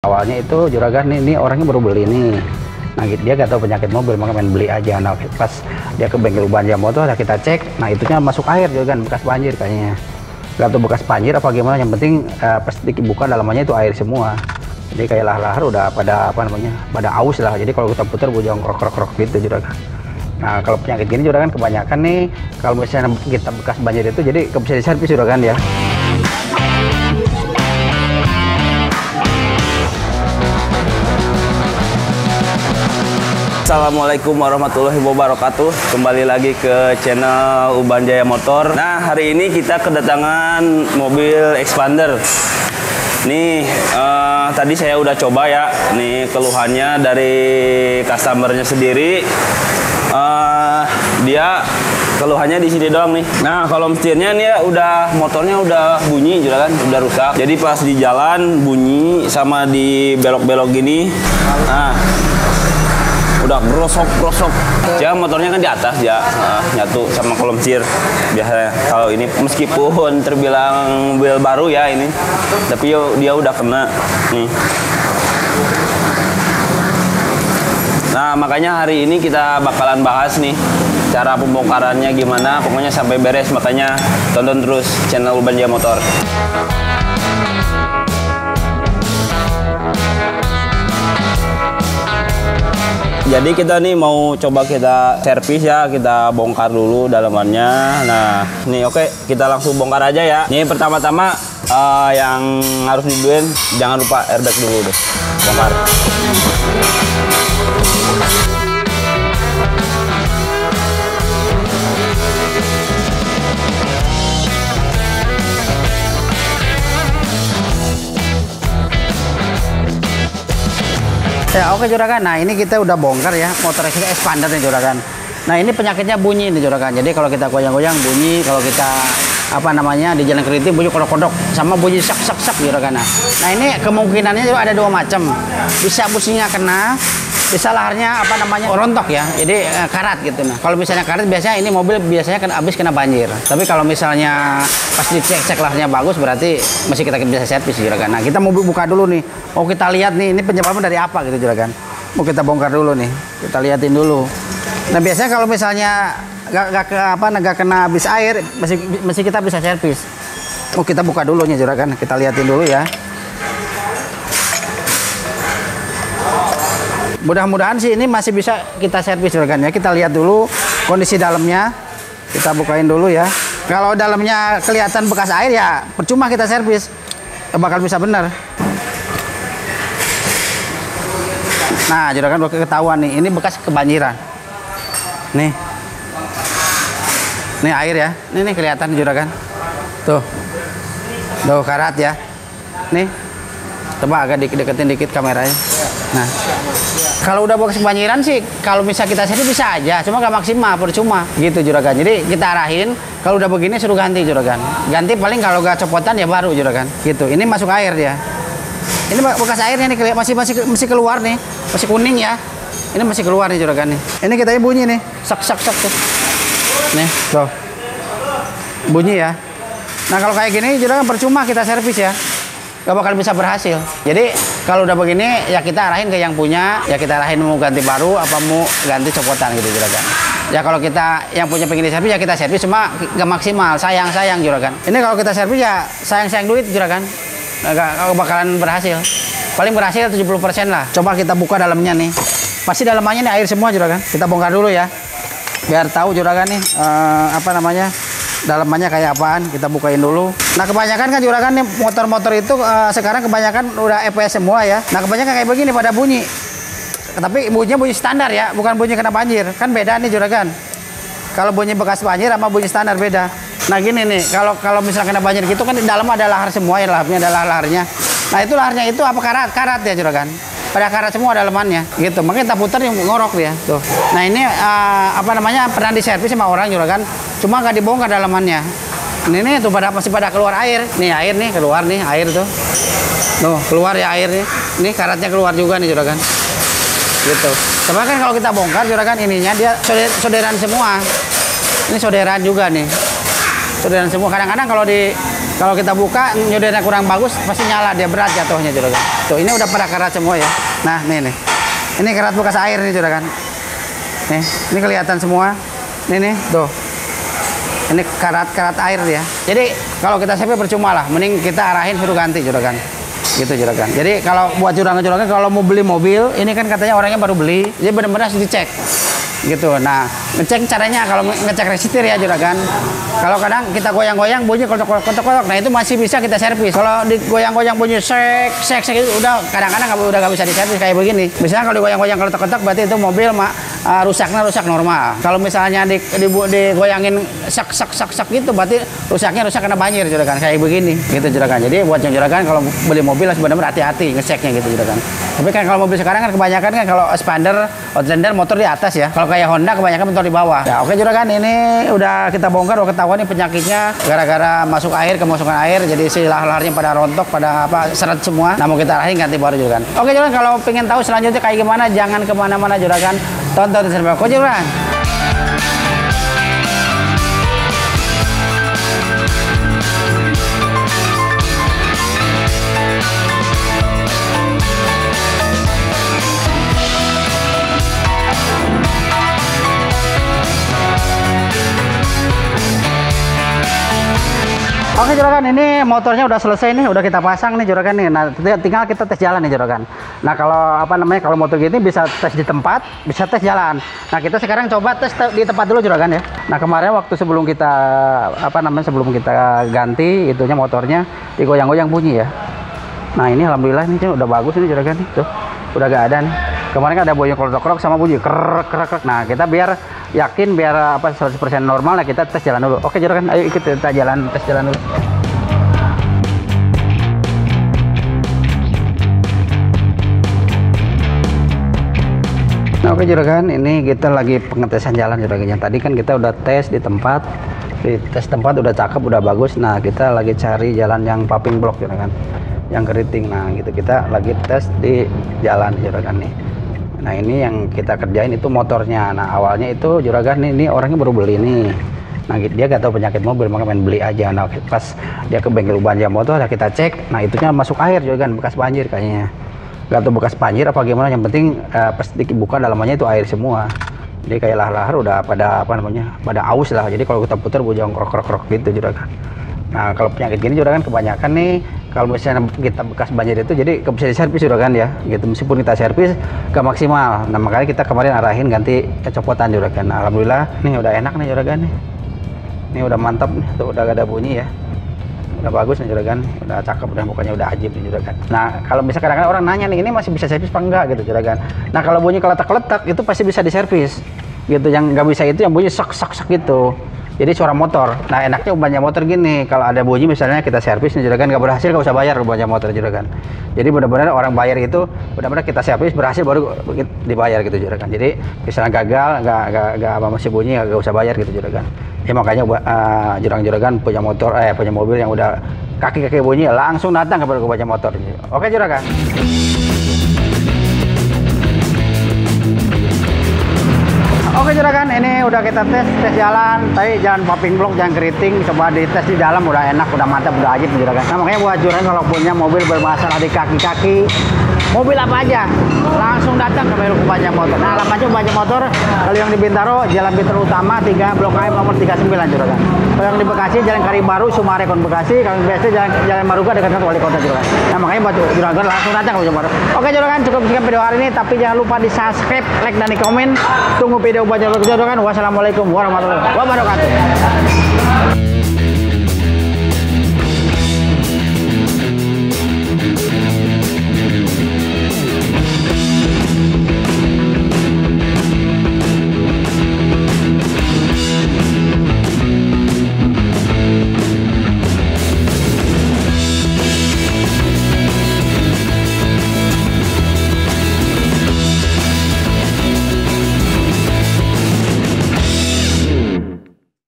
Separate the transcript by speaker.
Speaker 1: Awalnya itu juragan ini orangnya baru beli nih. Nah dia gak tahu penyakit mobil, maka main beli aja. Nah pas dia ke bengkel Ubanja Motor, nah kita cek, nah itunya masuk air juragan, bekas banjir kayaknya. Gak tahu bekas banjir apa gimana, yang penting pas dibuka dalamannya itu air semua. Jadi kayak lahar udah pada apa namanya, pada aus lah. Jadi kalau kita putar bujang krok gitu juragan. Nah kalau penyakit gini juragan kebanyakan nih, kalau misalnya kita bekas banjir itu jadi bisa diservis juragan ya.
Speaker 2: Assalamualaikum warahmatullahi wabarakatuh. Kembali lagi ke channel Ubanja Motor. Nah, hari ini kita kedatangan mobil Expander. Nih, tadi saya udah coba ya. Nih keluhannya dari customernya sendiri. Dia keluhannya di sini doang nih. Nah, kalau mesinnya nih motornya udah bunyi juga kan, udah rusak. Jadi pas di jalan bunyi, sama di belok-belok gini. Nah, udah brosok. Ya motornya kan di atas ya, nyatu sama kolom setir. Biasanya kalau ini meskipun terbilang mobil baru ya ini, tapi dia udah kena nih. Nah makanya hari ini kita bakalan bahas nih cara pembongkarannya gimana, pokoknya sampai beres, makanya tonton terus channel Ubanja Motor. Jadi kita nih mau coba kita servis ya, kita bongkar dulu dalamannya. Nah, nih oke, kita langsung bongkar aja ya. Nih pertama-tama yang harus diduin, jangan lupa airbag dulu deh. Bongkar.
Speaker 1: Ya oke juragan, nah ini kita udah bongkar ya motor kita Expander nih juragan. Nah ini penyakitnya bunyi nih juragan. Jadi kalau kita goyang-goyang bunyi, kalau kita apa namanya di jalan keriting bunyi kodok-kodok, sama bunyi sak juragan. Nah ini kemungkinannya juga ada dua macam. Bisa businya kena, bisa laharnya apa namanya rontok ya. Jadi karat gitu. Nah kalau misalnya karat biasanya ini mobil biasanya habis kena banjir. Tapi kalau misalnya pas dicek laharnya bagus, berarti masih kita bisa servis juragan. Nah kita mau buka dulu nih. Mau kita lihat nih ini penyebabnya dari apa gitu juragan. Mau kita bongkar dulu nih. Kita liatin dulu. Nah biasanya kalau misalnya nggak kena habis air, masih kita bisa servis. Mau kita buka dulu nih juragan. Kita liatin dulu ya. Mudah-mudahan sih ini masih bisa kita servis juragan ya. Kita lihat dulu kondisi dalamnya. Kita bukain dulu ya. Kalau dalamnya kelihatan bekas air ya percuma kita servis. Bakal bisa bener. Nah juragan bakal ketahuan nih. Ini bekas kebanjiran. Nih air ya. Ini kelihatan juragan. Tuh karat ya. Nih coba agak deketin dikit kameranya. Nah kalau udah bekas kebanjiran sih, kalau bisa kita servis bisa aja, cuma gak maksimal, percuma gitu juragan. Jadi kita arahin, kalau udah begini suruh ganti juragan. Ganti paling kalau gak copotan ya baru juragan. Gitu. Ini masuk air dia. Ini bekas airnya nih masih keluar nih, masih kuning ya. Ini masih keluar nih juragan nih. Ini kita bunyi nih, sak tuh. Nih, tuh. Bunyi ya. Nah kalau kayak gini juragan percuma kita servis ya. Gak bakal bisa berhasil. Jadi kalau udah begini ya kita arahin ke yang punya, ya kita arahin mau ganti baru apa mau ganti copotan gitu juragan. Ya kalau kita yang punya pengen diservis ya kita servis, cuma gak maksimal, sayang juragan. Ini kalau kita servis ya sayang duit juragan. Gak bakalan berhasil. Paling berhasil 70% lah. Coba kita buka dalamnya nih. Pasti dalamnya nih air semua juragan. Kita bongkar dulu ya. Biar tahu juragan nih apa namanya dalamannya kayak apaan. Kita bukain dulu. Nah kebanyakan kan juragan nih motor-motor itu sekarang kebanyakan udah EPS semua ya. Nah kebanyakan kayak begini pada bunyi. Tapi bunyinya bunyi standar ya, bukan bunyi kena banjir. Kan beda nih juragan. Kalau bunyi bekas banjir sama bunyi standar beda. Nah gini nih, kalau misalnya kena banjir gitu kan di dalam ada lahar semua ya, lahapnya ada laharnya. Nah itu laharnya itu apa karat ya juragan. Pada karat semua dalamannya gitu. Makanya kita putar yang ngorok dia tuh. Nah ini apa namanya pernah diservis sama orang juragan. Cuma nggak dibongkar dalamannya. Ini tuh masih pada keluar air. Nih air nih keluar nih air tuh. Tuh keluar ya air nih. Ini karatnya keluar juga nih juragan. Gitu. Cuma kan kalau kita bongkar juragan ininya dia soderan semua. Ini soderan juga nih. Soderan semua. Kadang-kadang kalau kalau kita buka nyudirnya kurang bagus pasti nyala, dia berat jatuhnya juragan. Tuh ini udah pada karat semua ya. Nah nih ini karat bekas air nih juragan. Nih ini kelihatan semua. Nih tuh. Ini karat air ya. Jadi kalau kita servis percuma lah, mending kita arahin suruh ganti juragan. Gitu juragan. Jadi kalau buat juragan-juragan kalau mau beli mobil, ini kan katanya orangnya baru beli, jadi benar-benar harus dicek. Gitu. Nah, ngecek caranya kalau ngecek resistor ya juragan. Kalau kadang kita goyang-goyang bunyi kotok-kotok, nah itu masih bisa kita servis. Kalau digoyang-goyang bunyi sek itu udah kadang-kadang udah nggak bisa diservis kayak begini. Misalnya kalau digoyang-goyang kotok-kotok berarti itu mobil rusaknya rusak normal. Kalau misalnya digoyangin sak gitu berarti rusaknya rusak karena banjir juragan kayak begini gitu juragan. Jadi buat yang juragan kalau beli mobil harus benar-benar hati-hati ngeceknya gitu juragan. Tapi kan kalau mobil sekarang kan kebanyakan kan kalau Expander, Outlander motor di atas ya. Kalau kayak Honda kebanyakan motor di bawah. Ya oke juragan, ini udah kita bongkar, udah ketahuan nih penyakitnya gara-gara masuk air, kemasukan air, jadi si lahar-laharnya pada rontok, pada seret semua. Nah mau kita arahin ganti baru juragan. Oke juragan, kalau pengen tahu selanjutnya kayak gimana jangan kemana-mana juragan, tonton sampai akhir juragan. Oke juragan, ini motornya udah selesai nih, udah kita pasang nih juragan nih. Nah tinggal kita tes jalan nih juragan. Nah kalau motor gini bisa tes di tempat, bisa tes jalan. Nah kita sekarang coba tes di tempat dulu juragan ya. Nah kemarin waktu sebelum kita sebelum kita ganti itunya motornya digoyang-goyang bunyi ya. Nah ini alhamdulillah ini udah bagus ini juragan nih, tuh udah gak ada nih. Kemarin kan ada bunyi krotok-krotok sama bunyi krek. Nah kita biar yakin, biar 100% normal, nah kita tes jalan dulu. Oke juragan, ayo ikut kita tes jalan dulu. Nah oke juragan, ini kita lagi pengetesan jalan juragan. Tadi kan kita udah tes di tempat, udah cakep, udah bagus. Nah kita lagi cari jalan yang popping block juragan, yang keriting. Nah gitu kita lagi tes di jalan juragan nih. Nah ini yang kita kerjain itu motornya. Nah awalnya itu juragan ini orangnya baru beli nih. Nah dia gak tahu penyakit mobil, maka main beli aja. Nah pas dia ke bengkel Ubanja Motor, kita cek, nah itunya masuk air juragan, bekas banjir kayaknya. Gak tahu bekas banjir apa gimana, yang penting pas dibuka dalamannya itu air semua. Jadi kayak lahar udah pada pada aus lah. Jadi kalau kita putar bujang krok gitu juragan. Nah kalau penyakit gini juragan kebanyakan nih, kalau misalnya kita bekas banjir itu jadi gak bisa diservis juragan ya gitu, meskipun kita servis gak maksimal. Nah makanya kita kemarin arahin ganti copotan juragan. Nah, alhamdulillah nih udah enak nih juragan nih, ini udah mantap nih, tuh udah gak ada bunyi ya, udah bagus nih juragan, udah cakep, udah pokoknya udah ajib nih juragan. Nah kalau misalnya kadang-kadang orang nanya nih, ini masih bisa servis apa enggak gitu juragan. Nah kalau bunyi keletak-keletak itu pasti bisa diservis gitu, yang nggak bisa itu yang bunyi sak gitu. Jadi suara motor. Nah enaknya Ubanja Motor gini, kalau ada bunyi misalnya kita servis nih juragan, nggak berhasil nggak usah bayar Ubanja Motor juragan. Jadi benar-benar orang bayar itu benar-benar kita servis berhasil baru dibayar gitu juragan. Jadi misalnya gagal nggak masih bunyi nggak usah bayar gitu juragan. Ya makanya juragan punya motor punya mobil yang udah kaki-kaki bunyi langsung datang kepada Ubanja Motor. Oke juragan. Oke juragan, ini udah kita tes jalan, tapi jalan popping block, jalan keriting, coba dites di dalam, udah enak, udah mantap, udah ajib juragan. Nah makanya buat juragan kalau punya mobil bermasalah di kaki-kaki, mobil apa aja, langsung datang ke Ubanja Motor. Nah alamatnya Ubanja Motor, kalau yang di Bintaro, Jalan Bintaro Utama 3 Blok AM nomor 39 juragan. Kalau yang di Bekasi, Jalan Karibaru, Sumarekon Bekasi, kalau yang biasa Jalan Maruga dekat Wali Kota juragan. Nah makanya buat juragan langsung datang ke Ubanja Motor. Oke juragan, cukup sekian video hari ini, tapi jangan lupa di subscribe, like, dan di komen. Tunggu video Ubanja Motor juragan. Wassalamualaikum warahmatullahi wabarakatuh.